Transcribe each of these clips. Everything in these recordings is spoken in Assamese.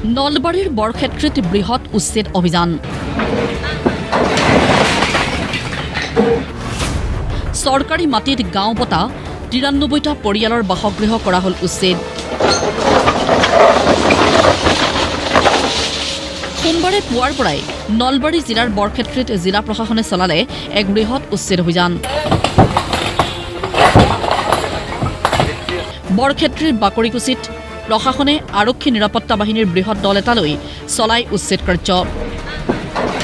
নলবাৰীৰ বৰক্ষেত্ৰীত বৃহৎ উচ্ছেদ অভিযান চৰকাৰী মাটিত গাঁও পতা ৯৩টা পৰিয়ালৰ বাসগৃহ কৰা হ'ল উচ্ছেদ সোমবাৰে পুৱাৰ পৰাই নলবাৰী জিলাৰ বৰক্ষেত্ৰীত জিলা প্ৰশাসনে চলালে এক বৃহৎ উচ্ছেদ অভিযান বৰক্ষেত্ৰীৰ বাকৰিকুচিত প্ৰশাসনে আৰক্ষী নিৰাপত্তা বাহিনীৰ বৃহৎ দল এটালৈ চলাই উচ্ছেদ কাৰ্য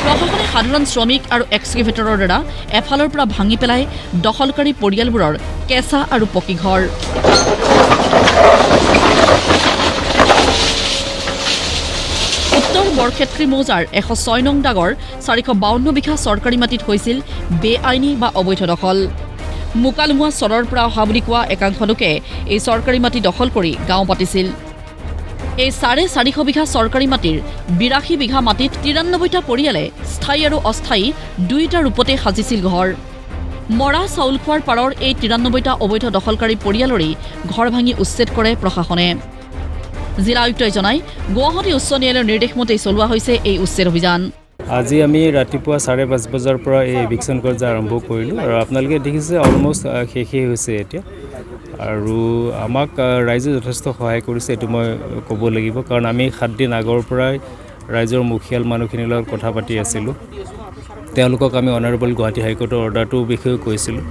প্ৰশাসনে সাধাৰণ শ্ৰমিক আৰু এক্সকেভেটৰৰ দ্বাৰা এফালৰ পৰা ভাঙি পেলাই দখলকাৰী পৰিয়ালবোৰৰ কেঁচা আৰু পকী ঘৰ উত্তৰ বৰক্ষেত্ৰী মৌজাৰ ১০৬ নং দাগৰ ৪৫২ বিঘা চৰকাৰী মাটিত হৈছিল বেআইনী বা অবৈধ দখল মুকালমুৱা চৰৰ পৰা অহা বুলি কোৱা একাংশ লোকে এই চৰকাৰী মাটি দখল কৰি গাঁও পাতিছিল এই ৪৫০ বিঘা চৰকাৰী মাটিৰ ৮২ বিঘা মাটিত ৯৩টা পৰিয়ালে স্থায়ী আৰু অস্থায়ী দুয়োটা ৰূপতে সাজিছিল ঘৰ মৰা চাউল খোৱাৰ পাৰৰ এই ৯৩টা অবৈধ দখলকাৰী পৰিয়ালৰেই ঘৰ ভাঙি উচ্ছেদ কৰে প্ৰশাসনে জিলা আয়ুক্তই জনাই গুৱাহাটী উচ্চ ন্যায়ালয়ৰ নিৰ্দেশ মতে চলোৱা হৈছে এই উচ্ছেদ অভিযান আজি আমি ৰাতিপুৱা ৫:৩০ বজাৰ পৰা এই এভিকশ্যন কাৰ্য আৰম্ভ কৰিলোঁ আৰু আপোনালোকে দেখিছে অলমষ্ট শেষেই হৈছে এতিয়া আৰু আমাক ৰাইজে যথেষ্ট সহায় কৰিছে এইটো মই ক'ব লাগিব কাৰণ আমি ৭ দিন আগৰ পৰাই ৰাইজৰ মুখিয়াল মানুহখিনিৰ লগত কথা পাতি আছিলোঁ তেওঁলোকক আমি অনাৰেবল গুৱাহাটী হাইকোৰ্টৰ অৰ্ডাৰটোৰ বিষয়েও কৈছিলোঁ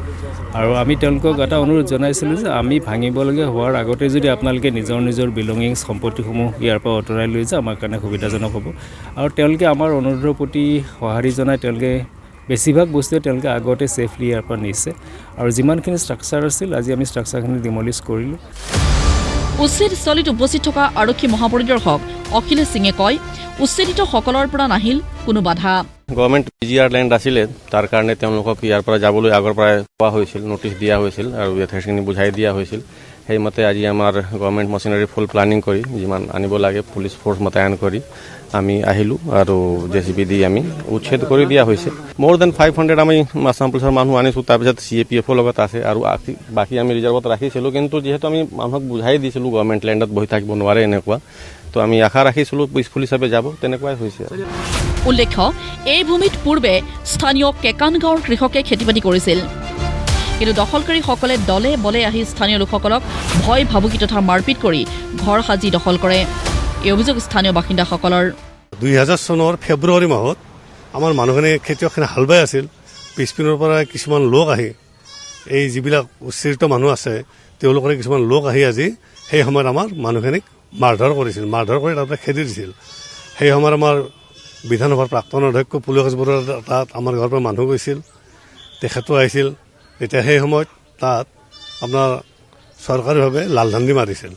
আৰু আমি তেওঁলোকক এটা অনুৰোধ জনাইছিলোঁ যে আমি ভাঙিবলগীয়া হোৱাৰ আগতে যদি আপোনালোকে নিজৰ বিলঙিংছ সম্পত্তিসমূহ ইয়াৰ পৰা আঁতৰাই লৈ যায় আমাৰ কাৰণে সুবিধাজনক হ'ব আৰু তেওঁলোকে আমাৰ অনুৰোধৰ প্ৰতি সঁহাৰি জনাই তেওঁলোকে বেছিভাগ বস্তুৱে তেওঁলোকে আগতে ছেফলি ইয়াৰ পৰা নিছে আৰু যিমানখিনি ষ্ট্ৰাকচাৰ আছিল আজি আমি ষ্ট্ৰাকচাৰখিনি ডিমলিছ কৰিলোঁ উচ্ছেদস্থলীত উপস্থিত থকা আৰক্ষী মহাপৰিদৰ্শক অখিলেশ সিঙে কয় উচ্ছেদিতসকলৰ পৰা নাহিল কোনো বাধা গভৰ্ণমেণ্ট পিজিআৰ লেণ্ড আছিলে তাৰ কাৰণে তেওঁলোকক ইয়াৰ পৰা যাবলৈ আগৰ পৰাই কোৱা হৈছিল নটিচ দিয়া হৈছিল আৰু যথেষ্টখিনি বুজাই দিয়া হৈছিল সেইমতে আজি আমাৰ গভৰ্ণমেণ্ট মেচিনাৰী ফুল প্লানিং কৰি যিমান আনিব লাগে পুলিচ ফ'ৰ্চ মোতায়েন কৰি আমি আহিলোঁ আৰু JCB দি আমি উচ্ছেদ কৰি দিয়া হৈছে মোৰ দেন 500 আমি আছাম পুলিচৰ মানুহ আনিছোঁ তাৰপিছত CAPFৰ লগত আছে আৰু বাকী আমি ৰিজাৰ্ভত ৰাখিছিলোঁ কিন্তু যিহেতু আমি মানুহক বুজাই দিছিলোঁ গভৰ্ণমেণ্ট লেণ্ডত বহি থাকিব নোৱাৰে এনেকুৱা তো আমি আশা ৰাখিছিলোঁ পিচফুল হিচাপে যাব তেনেকুৱাই হৈছে উল্লেখ্য এই ভূমিত পূৰ্বে স্থানীয় কেকান গাঁৱৰ কৃষকে খেতিবাতি কৰিছিল কিন্তু দখলকাৰীসকলে দলে বলে আহি স্থানীয় লোকসকলক ভয় ভাবুকি তথা মাৰপিট কৰি ঘৰ সাজি দখল কৰে এই অভিযোগ স্থানীয় বাসিন্দাসকলৰ ২০০০ চনৰ ফেব্ৰুৱাৰী মাহত আমাৰ মানুহখিনি খেতিয়কখিনি হাল বাই আছিল পিছপিনৰ পৰা কিছুমান লোক আহি এই যিবিলাক উচ্ছেদিত মানুহ আছে তেওঁলোকৰ কিছুমান লোক আহি আজি সেই সময়ত আমাৰ মানুহখিনিক মাৰধৰ কৰিছিল মাৰধৰ কৰি তাৰপৰা খেদি দিছিল সেই সময়ত আমাৰ বিধানসভাৰ প্ৰাক্তন অধ্যক্ষ পুলকেশ বৰুৱাৰ তাত আমাৰ ঘৰৰ পৰা মানুহ গৈছিল তেখেতো আহিছিল এতিয়া সেই সময়ত তাত আপোনাৰ চৰকাৰীভাৱে লালধান্দি মাৰিছিল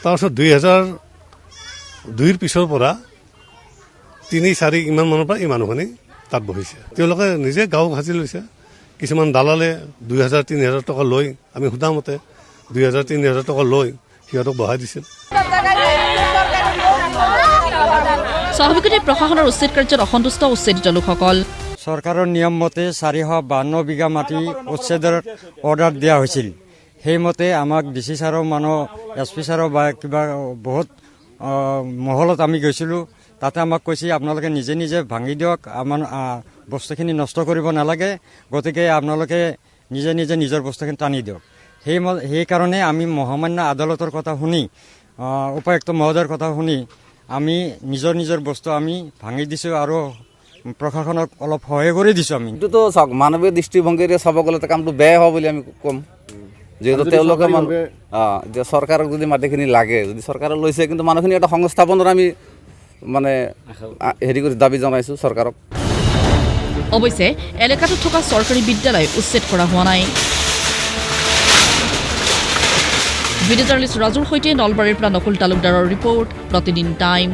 তাৰপিছত ২০০২ৰ পিছৰ পৰা ৩-৪ ইমান মানৰ পৰা এই মানুহখিনি তাত বহিছে তেওঁলোকে নিজে গাঁও সাজি লৈছে কিছুমান দালালে ২,০০০-৩,০০০ টকা লৈ আমি সোধামতে ২,০০০-৩,০০০ টকা লৈ সিহঁতক বহাই দিছিল স্বাভাৱিকতে প্ৰশাসনৰ উচ্ছেদ কাৰ্যত অসন্তুষ্ট উচ্ছেদিত লোকসকল চৰকাৰৰ নিয়ম মতে ৪৫২ বিঘা মাটি উচ্ছেদৰ অৰ্ডাৰ দিয়া হৈছিল সেইমতে আমাক DC ছাৰৰ মানুহ SP ছাৰৰ বা কিবা বহুত মহলত আমি গৈছিলোঁ তাতে আমাক কৈছে আপোনালোকে নিজে নিজে ভাঙি দিয়ক আমাৰ বস্তুখিনি নষ্ট কৰিব নালাগে গতিকে আপোনালোকে নিজে নিজে নিজৰ বস্তুখিনি টানি দিয়ক সেইকাৰণে আমি মহামান্য আদালতৰ কথা শুনি উপায়ুক্ত মহোদয়ৰ কথা শুনি আমি নিজৰ বস্তু আমি ভাঙি দিছোঁ আৰু প্ৰশাসনক অলপ সহায় কৰি দিছোঁ আমি এইটোতো চাওক মানৱীয় দৃষ্টিভংগীৰে চাব গ'লে কামটো বেয়া হ'ব বুলি আমি ক'ম যিহেতু তেওঁলোকে এতিয়া চৰকাৰক যদি মাটিখিনি লাগে যদি চৰকাৰে লৈছে কিন্তু মানুহখিনি এটা সংস্থাপনৰ আমি মানে হেৰি কৰি দাবী জনাইছোঁ চৰকাৰক অৱশ্যে এলেকাটোত থকা চৰকাৰী বিদ্যালয় উচ্ছেদ কৰা হোৱা নাই ভিডিঅ' জাৰ্নেলিষ্ট ৰাজুৰ সৈতে নলবাৰীৰ পৰা নকুল তালুকদাৰৰ ৰিপৰ্ট প্ৰতিদিন টাইম